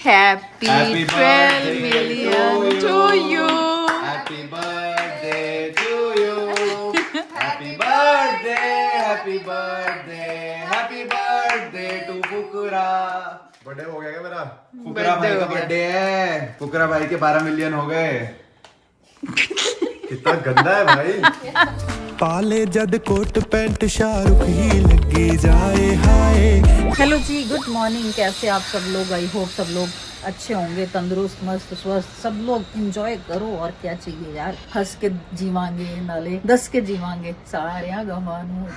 Happy Happy 12 birthday million to you. Happy birthday to you. Happy birthday, happy birthday, happy birthday to Fukra. Birthday हो गया क्या मेरा? फुकरा भाई का बर्थडे है। फुकरा भाई के 12 मिलियन हो गए। कितना गंदा है भाई। पाले जद कोट पैंट शाहरुख ही लगे जाए हाय। हेलो जी, गुड मॉर्निंग। कैसे आप सब लोग? आई होप सब लोग अच्छे होंगे, तंदुरुस्त मस्त स्वस्थ। सब लोग एंजॉय करो और क्या चाहिए यार। हंस के जीवांगे नाले 10 के जीवांगे सारे गमानू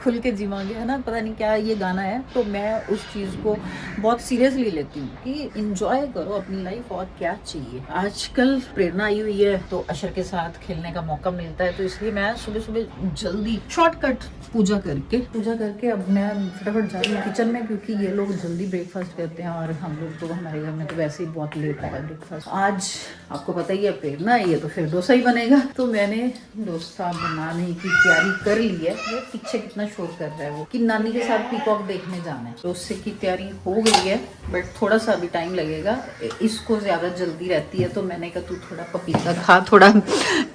खुल के जीवांगे, है ना। पता नहीं क्या ये गाना है, तो मैं उस चीज़ को बहुत सीरियसली लेती हूँ कि एंजॉय करो अपनी लाइफ और क्या चाहिए। आजकल प्रेरणा आई हुई है तो अशर के साथ खेलने का मौका मिलता है, तो इसलिए मैं सुबह सुबह जल्दी शॉर्टकट पूजा करके अब मैं फटाफट जा रही हूँ किचन में, क्योंकि ये लोग जल्दी ब्रेकफास्ट करते हैं और हम लोग तो हमारे घर में तो वैसे ही बहुत लेट होता है ब्रेकफास्ट। आज आपको पता ही है प्रेरणा आई है तो फिर डोसा ही बनेगा, तो मैंने डोसा बनाने की तैयारी कर ली है। ये पीछे कितना शोर कर रहा है वो कि नानी के साथ पीकॉक देखने जाना है, तो उससे की तैयारी हो गई है, बट थोड़ा सा अभी टाइम लगेगा। इसको ज्यादा जल्दी रहती है तो मैंने कहा तू थोड़ा पपीता खा, थोड़ा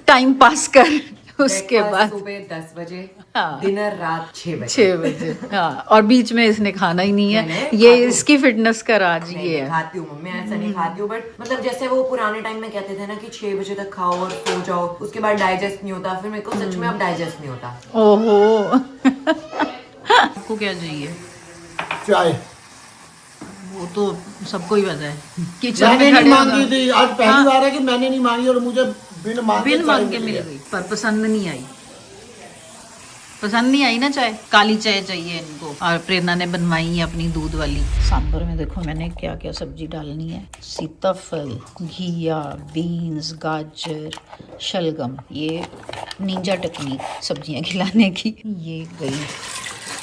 टाइम पास कर। उसके बाद सुबह 10 बजे, हाँ, डिनर रात 6 बजे हाँ, और बीच में इसने खाना ही नहीं है। ये इसकी फिटनेस का राज ये है। खाती हूँ मैं ऐसा नहीं खाती हूँ, बट मतलब जैसे वो पुराने टाइम में कहते थे ना कि 6 बजे तक खाओ और सो जाओ, उसके बाद डाइजेस्ट नहीं होता। फिर मेरे को सच में अब डाइजेस्ट नहीं होता। ओहो आपको क्या चाहिए? चाय। वो तो सबको ही पता है। किचन मैंने में नहीं खड़े मांगी होना। थी, आज पहली बार है कि मैंने नहीं मांगी और मुझे बिन बिन मांग के मिल गई, पर पसंद नहीं आई। पसंद नहीं आई ना चाय, काली चाय चाहिए इनको। और प्रेरणा ने बनवाई है अपनी दूध वाली। सांभर में देखो मैंने क्या क्या सब्जी डालनी है। सीताफल, घिया, बीन्स, गाजर, शलगम। ये निंजा टेक्निक सब्जियां खिलाने की। ये गई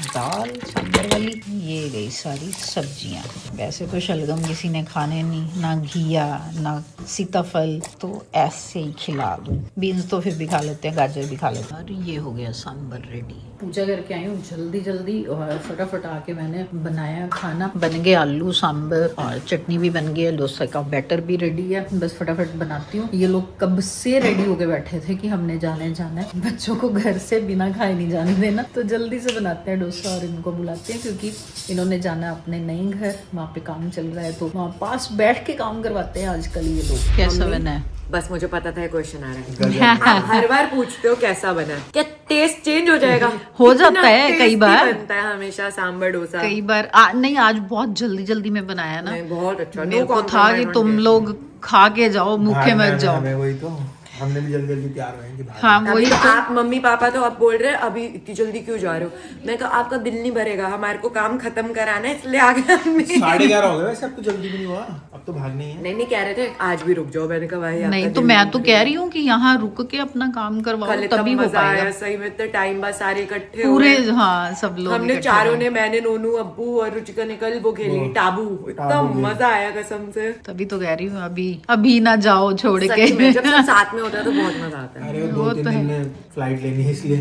दाल सांभर वाली, ये गई सारी सब्जियां। वैसे तो शलगम किसी ने खाने नहीं, ना घिया ना सीताफल, तो ऐसे ही खिला दूं। बीन्स तो फिर भी खा लेते हैं, गाजर भी खा लेते हैं। और ये हो गया सांभर रेडी। पूजा करके आई हूँ जल्दी और फटाफट आके मैंने बनाया खाना। बन गए आलू सांभर और चटनी भी बन गई है। डोसा का बैटर भी रेडी है, बस फटाफट बनाती हूँ। ये लोग कब से रेडी होके बैठे थे कि हमने जाना है। बच्चों को घर से बिना खाए नहीं जाने देना, तो जल्दी से बनाते हैं डोसा और इनको बुलाते हैं, क्योंकि इन्होंने जाना अपने नए घर। वहाँ पे काम चल रहा है तो वहाँ पास बैठ के काम करवाते हैं आजकल ये लोग। कैसा बना है? बस मुझे पता था क्वेश्चन आ रहा है। आप हर बार पूछते हो कैसा बना, क्या टेस्ट चेंज हो जाएगा? हो जाता है कई बार, बनता है हमेशा सांभर डोसा। कई बार नहीं, आज बहुत जल्दी में बनाया ना। नहीं, बहुत अच्छा। मेरे को था कि तुम लोग खा के जाओ, भूखे मत जाओ। वही तो हमने भी जल्दी तैयार हुए। हाँ वही तो। आप मम्मी पापा तो अब बोल रहे हैं अभी इतनी जल्दी क्यों जा रहे हो? मैं कहा आपका दिल नहीं भरेगा, हमारे को काम खत्म कराना है इसलिए आ गए। 11:30 हो गए वैसे, अब तो जल्दी भी नहीं हुआ, अब तो भागनी है। नहीं कह रहे थे आज भी रुक जाओ। मैंने कहा भाई नहीं तो मैं तो कह रही हूँ कि यहाँ रुक के अपना काम करवाओ, तभी हो पाएगा। सही में तो टाइम बाद सारे इकट्ठे पूरे, हाँ सब लोग हमने चारों ने, मैंने, नोनू, अब्बू और रुचिका ने कल वो खेली टाबू। इतना मजा आया कसम से। तभी तो कह रही हूँ अभी ना जाओ छोड़ के। जब सब साथ में होता है तो बहुत मजा आता है। अरे 2-3 दिन में फ्लाइट लेनी है इसलिए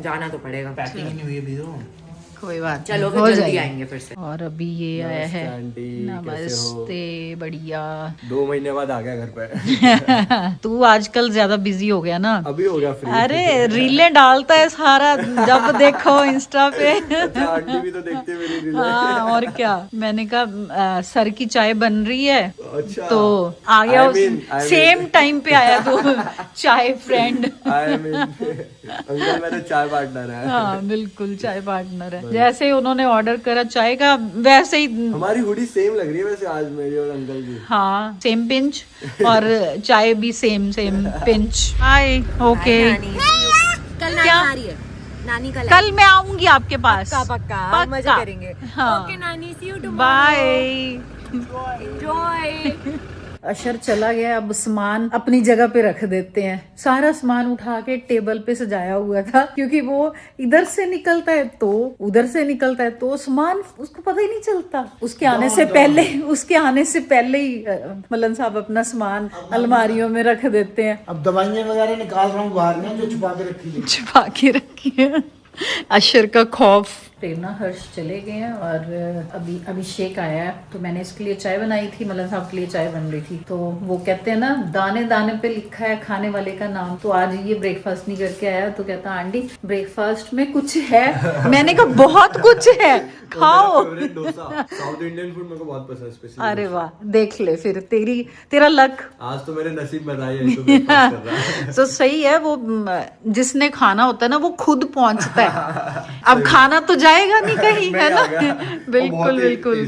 जाना तो पड़ेगा। पैकिंग नहीं हुई अभी तो। कोई बात चलो नहीं, हो जल्दी जाएगी। आएंगे फिर से। और अभी ये आया है। आंटी, नमस्ते, बढ़िया। 2 महीने बाद आ गया घर पे। तू आजकल ज्यादा बिजी हो गया ना। अभी हो गया फ्री। अरे रीलें डालता है सारा, जब देखो इंस्टा पे। अच्छा, आंटी भी तो देखते हैं मेरी रीलें। हाँ और क्या। मैंने कहा सर की चाय बन रही है, अच्छा, तो आ गया। I mean, सेम टाइम पे आया तो चाय फ्रेंड। अंकल मेरे चाय पार्टनर है। हाँ बिल्कुल, चाय पार्टनर है। जैसे ही उन्होंने ऑर्डर करा चाय का, वैसे ही। हमारी हुडी सेम लग रही है वैसे आज मेरी और अंकल की। हाँ सेम पिंच, और चाय भी सेम पिंच। हाय, ओके। कल क्या? नानी आ रही है। नानी कल मैं आऊंगी आपके पास। पक्का मजा करेंगे। हाँ। ओके नानी, सी यू टुमारो। बाय। एंजॉय। अशर चला गया, अब सामान अपनी जगह पे रख देते हैं। सारा सामान उठा के टेबल पे सजाया हुआ था, क्योंकि वो इधर से निकलता है तो उधर से निकलता है, तो सामान उसको पता ही नहीं चलता। उसके आने से पहले ही मलन साहब अपना सामान अलमारियों में रख देते हैं। अब दवाइयाँ वगैरह निकाल रहा हूँ बाहर में, जो छुपा के रखी है। छुपा के रखी है। अशर का खौफ प्रेरणा हर्ष चले गए हैं और अभी अभिषेक आया है, तो मैंने इसके लिए चाय बनाई थी, मलन साहब के लिए चाय बन रही थी। तो वो कहते हैं ना, दाने दाने पे लिखा है खाने वाले का नाम। तो आज ये ब्रेकफास्ट नहीं करके आया, तो कहता आंटी ब्रेकफास्ट में कुछ है? मैंने कहा बहुत कुछ है, खाओ। डोसा, साउथ इंडियन फूड मेरे को बहुत पसंद है, स्पेशली। अरे वाह, देख ले फिर तेरा लक। आज तो मेरे नसीब में था ये, तो ब्रेकफास्ट कर रहा है। तो सही है, वो जिसने खाना होता है ना वो खुद पहुंचता है। अब खाना तो जाएगा नहीं कहीं, है ना? बिल्कुल बिल्कुल।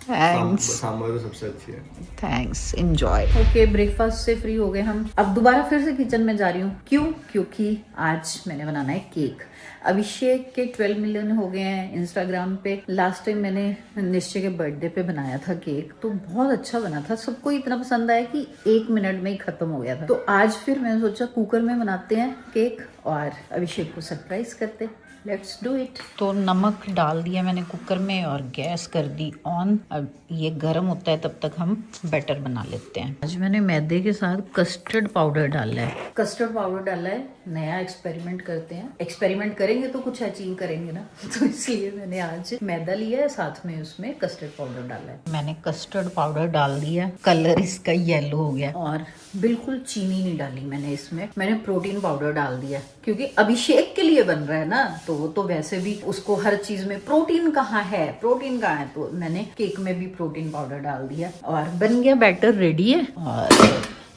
थैंक्स, सांभर तो सबसे अच्छी है। Thanks, enjoy. ओके, ब्रेकफास्ट से फ्री हो गए हम। अब दोबारा फिर से किचन में जा रही हूँ। क्यों? क्योंकि आज मैंने बनाना है केक। अभिषेक के 12 मिलियन हो गए हैं इंस्टाग्राम पे। लास्ट टाइम मैंने निश्चय के बर्थडे पे बनाया था केक, तो बहुत अच्छा बना था, सबको इतना पसंद आया कि 1 मिनट में ही खत्म हो गया था। तो आज फिर मैंने सोचा कुकर में बनाते हैं केक और अभिषेक को सरप्राइज करते। Let's do it. तो नमक डाल दिया मैंने कुकर में और गैस कर दी ऑन। अब ये गर्म होता है, तब तक हम बैटर बना लेते हैं। आज मैंने मैदे के साथ कस्टर्ड पाउडर डाला है। कस्टर्ड पाउडर डाला है, नया एक्सपेरिमेंट करते हैं। एक्सपेरिमेंट करेंगे तो कुछ अचीव करेंगे ना, तो इसलिए मैंने आज मैदा लिया है, साथ में उसमें कस्टर्ड पाउडर डाला है। मैंने कस्टर्ड पाउडर डाल दिया, कलर इसका येलो हो गया। और बिल्कुल चीनी नहीं डाली मैंने इसमें, मैंने प्रोटीन पाउडर डाल दिया, क्योंकि अभिषेक के लिए बन रहा है ना, तो वैसे भी उसको हर चीज में प्रोटीन कहाँ है, तो मैंने केक में भी प्रोटीन पाउडर डाल दिया। और बन गया, बैटर रेडी है और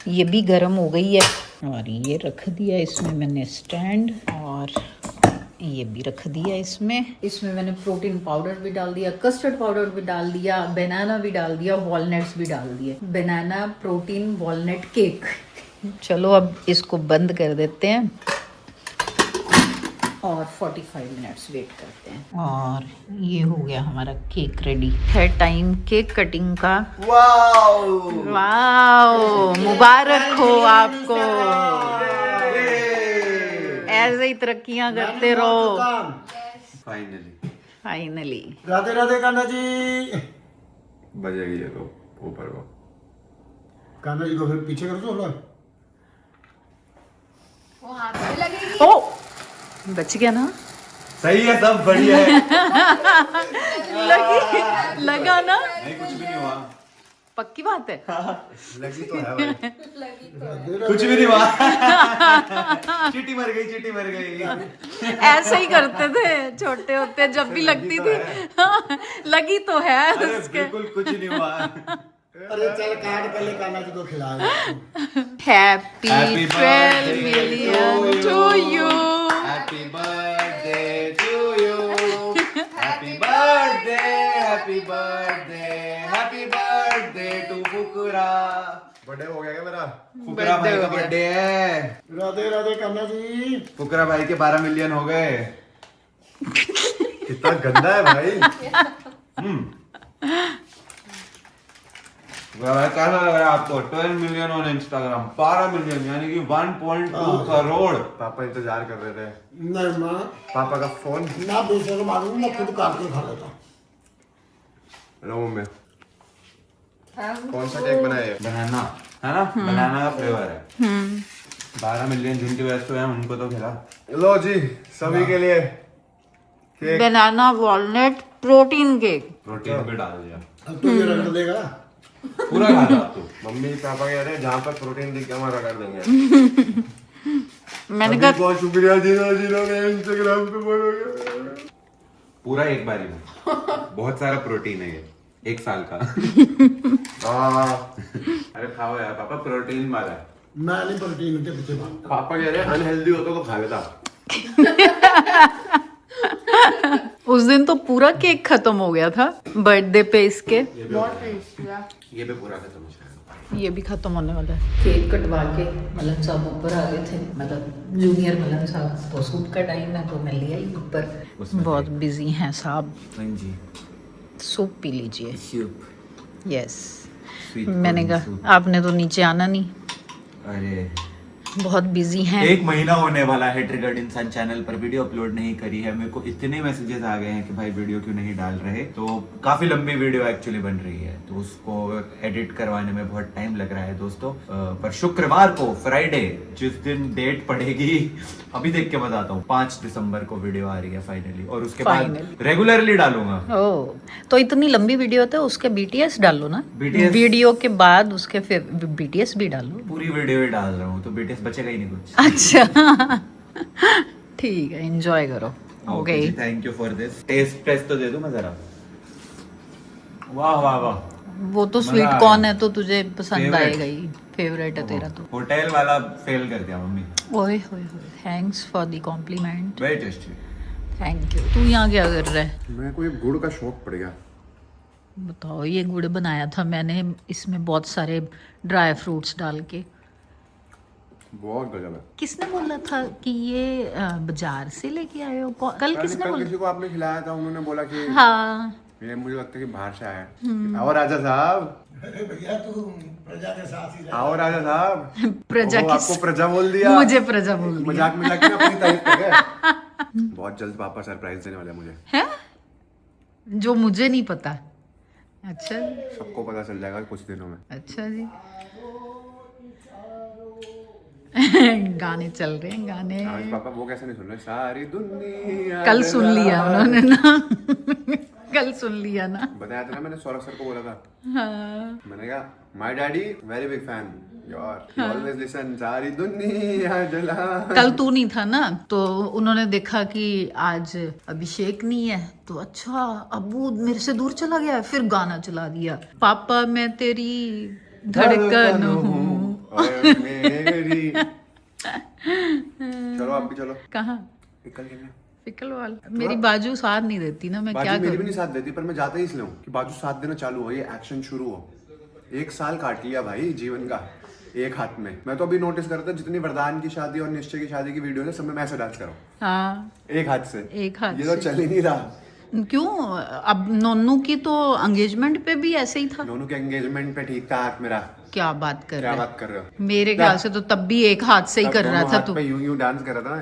ये भी गर्म हो गई है। और ये रख दिया इसमें मैंने स्टैंड, और ये भी रख दिया इसमें मैंने प्रोटीन पाउडर भी डाल दिया, कस्टर्ड पाउडर भी डाल दिया, बनाना भी डाल दिया, वॉलनट्स भी डाल दिए। बनाना प्रोटीन वॉलनट केक। चलो अब इसको बंद कर देते हैं और 45 मिनट्स वेट करते हैं। और ये हो गया हमारा केक रेडी है। टाइम केक कटिंग का। वाओ, मुबारक हो आपको, ऐसे ही तरक्कियां करते रहो। फाइनली राधे राधे कान्हा जी। बजेगी ये तो ऊपर को। कान्हा जी को फिर पीछे कर दो थोड़ा। वो हाथ में लगेगी। ओ, बच गया ना? सही है, सब बढ़िया है। लगा ना? नहीं, कुछ भी नहीं हुआ। पक्की बात है। लगी तो है भाई। कुछ भी नहीं हुआ। चीटी मर गई। ऐसे ही करते थे छोटे होते, जब भी लगती थी। लगी तो है उसके। बिल्कुल कुछ नहीं हुआ। अरे चल काट, पहले कान्हा जी को खिला। Happy 12 million to you. Happy birthday to you. Happy birthday, happy birthday, happy birthday to Fukra. Birthday हो गया क्या मेरा? फुकरा भाई का बर्थडे है। राधे राधे कान्हा जी। फुकरा भाई के 12 मिलियन हो गए। कितना गंदा है भाई। कैसा लग रहा है आपको? 12 मिलियन ऑन इंस्टाग्राम, 12 मिलियन यानी कि 1.2 करोड़। पापा इंतजार कर रहे थे। नहीं माँ, पापा का फोन ना दूसरे को मालूम, मैं खुद काट के खा लेता। हेलो मम्मी, कौन सा केक बनाया है? बनाना है ना, बनाना का फ्लेवर है। 12 मिलियन जिनके व्यस्त हुए हैं उनको तो खिला। लो जी, सभी के लिए केक। बनाना वॉलनट प्रोटीन केक। प्रोटीन भी डाल दिया। अब तो ये रगड़ देगा। पूरा खा लो आप तो। मम्मी पापा कह रहे हैं जहाँ पर प्रोटीन दिख गया वहाँ रगड़ देंगे। मैंने कहा बहुत शुक्रिया जी लोग इंस्टाग्राम पे बोलोगे। पूरा एक बारी में बहुत सारा प्रोटीन है ये, 1 साल का। अरे खाओ यार पापा, प्रोटीन वाला है। मैं नहीं प्रोटीन के पीछे भागता। पापा कह रहे हैं अनहेल्दी होता तो खा लेता। उस दिन तो पूरा केक खत्म हो गया था बर्थडे पे इसके। बहुत टेस्टी है। ये भी पूरा खत्म हो जाएगा। ये भी खत्म होने वाला है। केक कटवा के मलन साहब ऊपर आ गए थे, मतलब जूनियर मलन साहब। तो सूट का टाइम है तो मैं ले आई ऊपर। बहुत बिजी हैं साहब। हाँ जी, सूप पी लीजिए। सूप। यस, मैंने कहा आपने तो नीचे आना नहीं। अरे बहुत बिजी हैं। 1 महीना होने वाला है ट्रिगर्ड इंसान चैनल पर वीडियो अपलोड नहीं करी है। मेरे को इतने मैसेजेस आ गए हैं कि भाई वीडियो क्यों नहीं डाल रहे। तो काफी लंबी वीडियो एक्चुअली बन रही है, तो उसको एडिट करवाने में बहुत टाइम लग रहा है दोस्तों। पर शुक्रवार को, फ्राइडे, जिस दिन डेट पड़ेगी, अभी देख के बताता हूँ, 5 दिसंबर को वीडियो आ रही है फाइनली, और उसके बाद रेगुलरली डालूंगा। ओ, तो इतनी लंबी वीडियो तो उसके BTS डालो ना। BTS वीडियो के बाद उसके फिर BTS भी डालो। पूरी वीडियो ही डाल रहा हूँ, तो BTS बचेगा ही नहीं कुछ। अच्छा ठीक है, एंजॉय करो। Okay, thank you for this. Taste तो दे दो मैं जरा। वाह वाह वाह, वो तो मजा स्वीट आ कॉर्न गया। है तो तुझे पसंद Favorite। आएगा ही। फेवरेट है तेरा तो। होटल वाला फेल कर दिया मम्मी। ओए होए होए, thanks for the compliment. Very tasty. Thank you. तू यहाँ क्या कर रहा है? मेरे को ये गुड़ का शौक पड़ गया। बताओ, ये गुड़ बनाया था मैंने, इसमें बहुत सारे ड्राई फ्रूट्स डाल के। बहुत गजब है। किसने बोला था कि ये बाजार से लेके आए हो? कल किसने बोला? किसी को आपने खिलाया था, उन्होंने बोला कि हाँ, ये मुझे लगता है कि बाहर से आया है। आओ राजा साहब। भैया तू प्रजा के साथ ही आओ राजा साहब। प्रजा ओहो, किस? आपको प्रजा बोल दिया। मुझे प्रजा बोल दिया। मजाक में लग अपनी तारीफ कर गए। बहुत जल्द पापा सरप्राइज देने वाले हैं मुझे। है जो मुझे नहीं पता। अच्छा, सबको पता चल जाएगा कुछ दिनों में। अच्छा जी। गाने चल रहे हैं, गाने। आज पापा वो कैसे नहीं सुन रहे? सारी दुनिया कल सुन लिया उन्होंने ना। कल सुन लिया ना। बताया था ना मैंने, सौरभ सर को बोला था। हाँ। मैंने कहा my daddy very big fan your, always listen सारी दुनिया जला। कल तू नहीं था ना, तो उन्होंने देखा कि आज अभिषेक नहीं है, तो अच्छा अबू मेरे से दूर चला गया, फिर गाना चला दिया, पापा मैं तेरी धड़कन हूँ। मेरी। चलो आप भी चलो। कहाँ? पिकल खेलने। पिकल वाल मेरी बाजू साथ नहीं देती ना, मैं क्या बाजू मेरी भी करूँ? नहीं साथ देती, पर मैं जाता ही इसलिए हूँ कि बाजू साथ देना चालू हो, ये एक्शन शुरू हो। 1 साल काट लिया भाई जीवन का एक हाथ में। मैं तो अभी नोटिस कर रहा था, जितनी वरदान की शादी और निश्चय की शादी की वीडियो है, सब में मैं ऐसे डांस कर रहा हूँ, हाँ, एक हाथ से। एक हाथ ये तो से। चल ही नहीं रहा। क्यों? अब नोनू की तो एंगेजमेंट पे भी ऐसे ही था। दोनों के एंगेजमेंट पे ठीक था हाथ मेरा। क्या बात कर क्या रहे बात कर रहे हो? हो? मेरे ख्याल से तो तब भी एक हाथ से ही कर रहा था तू। यूं यूं डांस कर रहा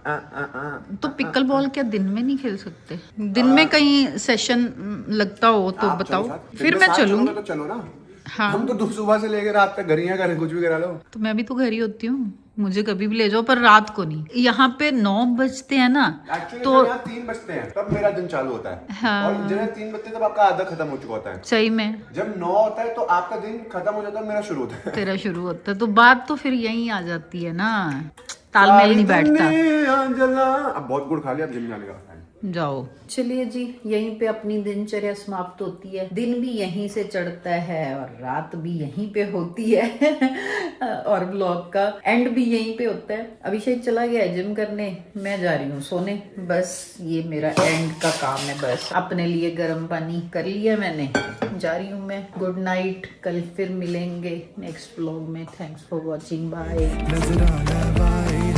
था। तो पिकल बॉल क्या दिन में नहीं खेल सकते? दिन में कहीं सेशन लगता हो तो आप चलो बताओ, साथ। फिर दिन मैं में साथ चलूंगी। चलोगे तो चलो ना। हाँ, हम तो सुबह से लेकर रात तक घर ही करें, कुछ भी करा लो। तो मैं भी तो घर ही होती हूँ, मुझे कभी भी ले जाओ, पर रात को नहीं। यहाँ पे 9 बजते हैं ना, एक्चुअली तो यहाँ 3 बजते हैं तब मेरा दिन चालू होता है। हाँ। और जब 3 बजते हैं तब आपका आधा खत्म हो चुका होता है। सही में जब 9 होता है तो आपका दिन खत्म हो जाता है, मेरा शुरू होता है। तेरा शुरू होता है, तो बात तो फिर यहीं आ जाती है ना, तालमेल नहीं बैठता। अब बहुत गुड़ खा लिया, अब जिम जाने का। जाओ। चलिए जी, यहीं पे अपनी दिनचर्या समाप्त होती है। दिन भी यहीं से चढ़ता है और रात भी यहीं पे होती है। और ब्लॉग का एंड भी यहीं पे होता है। अभिषेक चला गया है जिम करने, मैं जा रही हूँ सोने। बस ये मेरा एंड का काम है। बस अपने लिए गर्म पानी कर लिया मैंने, जा रही हूँ मैं। गुड नाइट, कल फिर मिलेंगे नेक्स्ट ब्लॉग में। Thanks for watching, bye. नजराना वाए